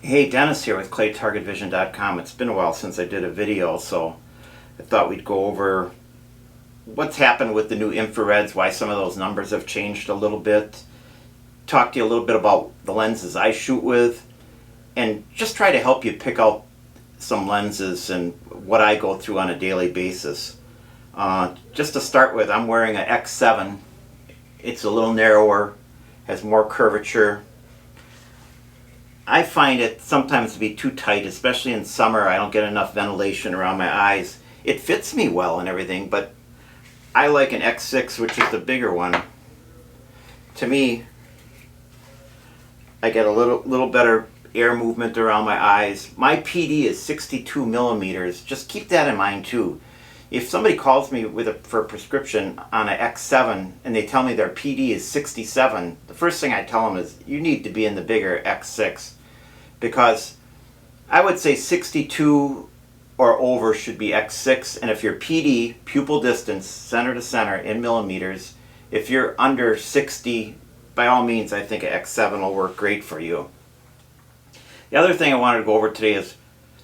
Hey, Dennis here with ClayTargetVision.com. It's been a while since I did a video, so I thought we'd go over what's happened with the new infrareds, why some of those numbers have changed a little bit, talk to you a little bit about the lenses I shoot with, and just try to help you pick out some lenses and what I go through on a daily basis. Just to start with, I'm wearing an X7. It's a little narrower, has more curvature. I find it sometimes to be too tight, especially in summer. I don't get enough ventilation around my eyes. It fits me well and everything, but I like an X6, which is the bigger one. To me, I get a little better air movement around my eyes. My PD is 62 millimeters. Just keep that in mind too. If somebody calls me for a prescription on an X7 and they tell me their PD is 67, the first thing I tell them is you need to be in the bigger X6, because I would say 62 or over should be X6, and if your PD, pupil distance, center to center in millimeters, if you're under 60, by all means I think an X7 will work great for you. The other thing I wanted to go over today is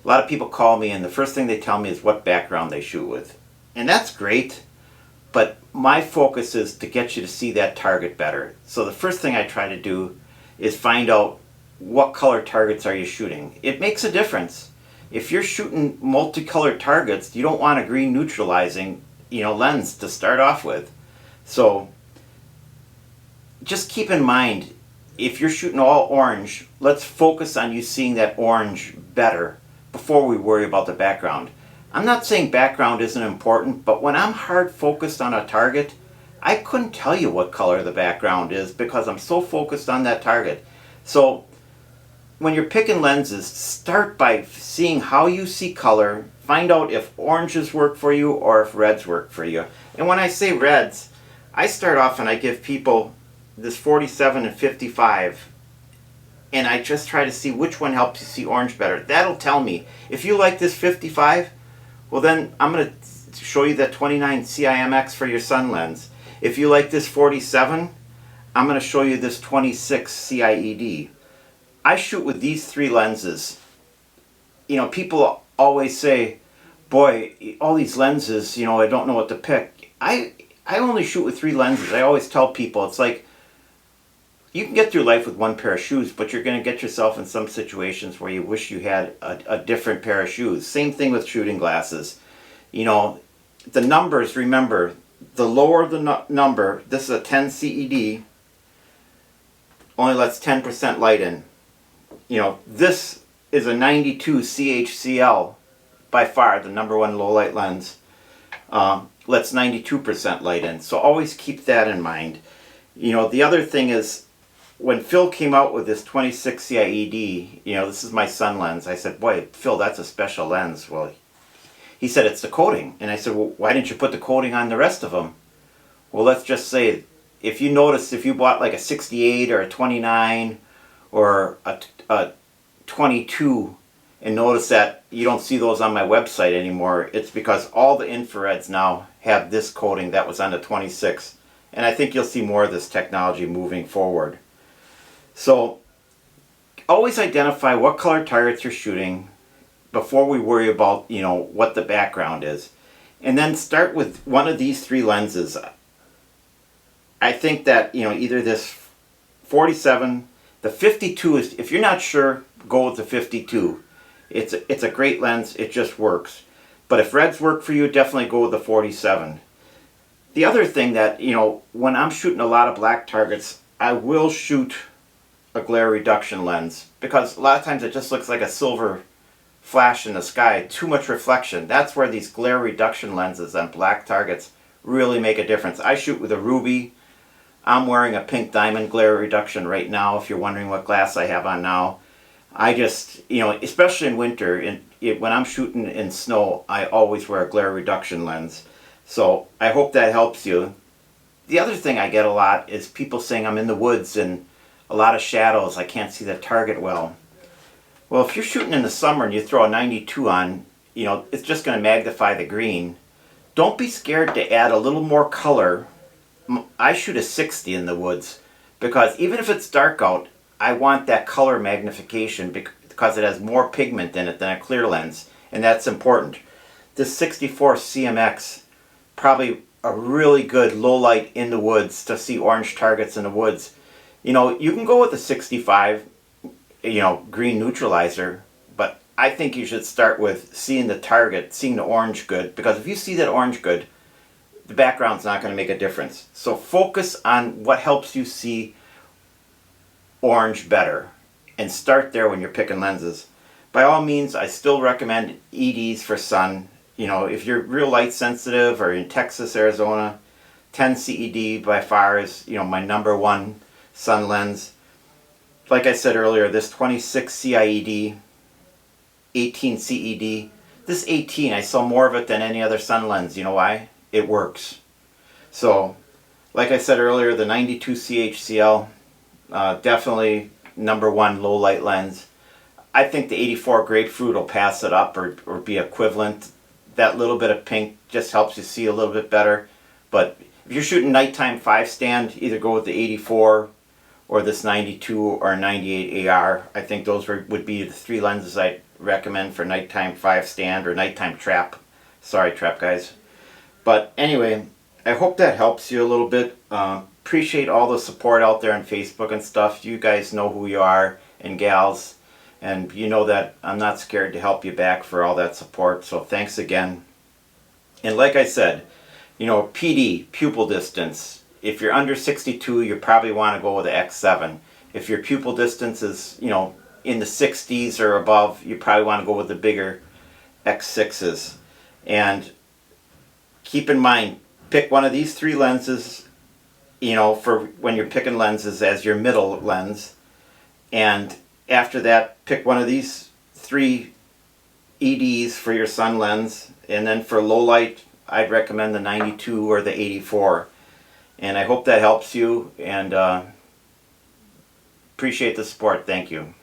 a lot of people call me and the first thing they tell me is what background they shoot with. And that's great, but my focus is to get you to see that target better. So the first thing I try to do is find out what color targets are you shooting. It makes a difference. If you're shooting multicolored targets, you don't want a green neutralizing, lens to start off with. So just keep in mind, if you're shooting all orange, let's focus on you seeing that orange better before we worry about the background. I'm not saying background isn't important, but when I'm hard focused on a target, I couldn't tell you what color the background is because I'm so focused on that target. So when you're picking lenses, start by seeing how you see color, find out if oranges work for you or if reds work for you. And when I say reds, I start off and I give people this 47 and 55, and I just try to see which one helps you see orange better. That'll tell me. If you like this 55, well then I'm going to show you that 29 CIMX for your sun lens. If you like this 47, I'm going to show you this 26 CIED. I shoot with these three lenses. People always say, boy, all these lenses, I don't know what to pick. I only shoot with three lenses. I always tell people, it's like, you can get through life with one pair of shoes, but you're going to get yourself in some situations where you wish you had a different pair of shoes. Same thing with shooting glasses. The numbers, remember, the lower the number, this is a 10 CED, only lets 10% light in. This is a 92 CHCL, by far the number one low light lens, lets 92% light in. So always keep that in mind. The other thing is, when Phil came out with this 26 CIED, this is my sun lens. I said, boy, Phil, that's a special lens. Well, he said, it's the coating. And I said, well, why didn't you put the coating on the rest of them? Well, let's just say, if you notice, if you bought like a 68 or a 29 or a 22 and notice that you don't see those on my website anymore, it's because all the infrareds now have this coating that was on the 26. And I think you'll see more of this technology moving forward. So always identify what color targets you're shooting before we worry about, what the background is. And then start with one of these three lenses. I think that, either this 47, the 52 is, if you're not sure, go with the 52. It's a great lens, it just works. But if reds work for you, definitely go with the 47. The other thing that, when I'm shooting a lot of black targets, I will shoot a glare reduction lens, because a lot of times it just looks like a silver flash in the sky, too much reflection. That's where these glare reduction lenses on black targets really make a difference. I shoot with a ruby. I'm wearing a pink diamond glare reduction right now, if you're wondering what glass I have on now. I just, especially in winter, when I'm shooting in snow, I always wear a glare reduction lens. So I hope that helps you. The other thing I get a lot is people saying I'm in the woods and a lot of shadows, I can't see the target well. Well, if you're shooting in the summer and you throw a 92 on, it's just going to magnify the green. Don't be scared to add a little more color. I shoot a 60 in the woods because even if it's dark out, I want that color magnification, because it has more pigment in it than a clear lens, and that's important. This 64 CMX, probably a really good low light in the woods to see orange targets in the woods. You know, you can go with the 65, green neutralizer, but I think you should start with seeing the target, seeing the orange good, because if you see that orange good, the background's not going to make a difference. So focus on what helps you see orange better, and start there when you're picking lenses. By all means, I still recommend EDs for sun. You know, if you're real light sensitive or in Texas, Arizona, 10 CED by far is, my number one sun lens. Like I said earlier, this 26 CIED, 18 CED, this 18, I saw more of it than any other sun lens. You know why? It works. So, like I said earlier, the 92 CHCL, definitely number one low light lens. I think the 84 grapefruit will pass it up or be equivalent. That little bit of pink just helps you see a little bit better. But if you're shooting nighttime 5 stand, either go with the 84 or this 92 or 98 AR. I think those would be the 3 lenses I'd recommend for nighttime 5 stand or nighttime trap. Sorry, trap guys. But anyway, I hope that helps you a little bit. Appreciate all the support out there on Facebook and stuff. You guys know who you are, and gals. And you know that I'm not scared to help you back for all that support. So thanks again. And like I said, PD, pupil distance. If you're under 62, you probably want to go with the X7. If your pupil distance is, in the 60s or above, you probably want to go with the bigger X6s. And keep in mind, pick one of these 3 lenses, for when you're picking lenses as your middle lens. And after that, pick one of these 3 EDs for your sun lens. And then for low light, I'd recommend the 92 or the 84. And I hope that helps you, and appreciate the support. Thank you.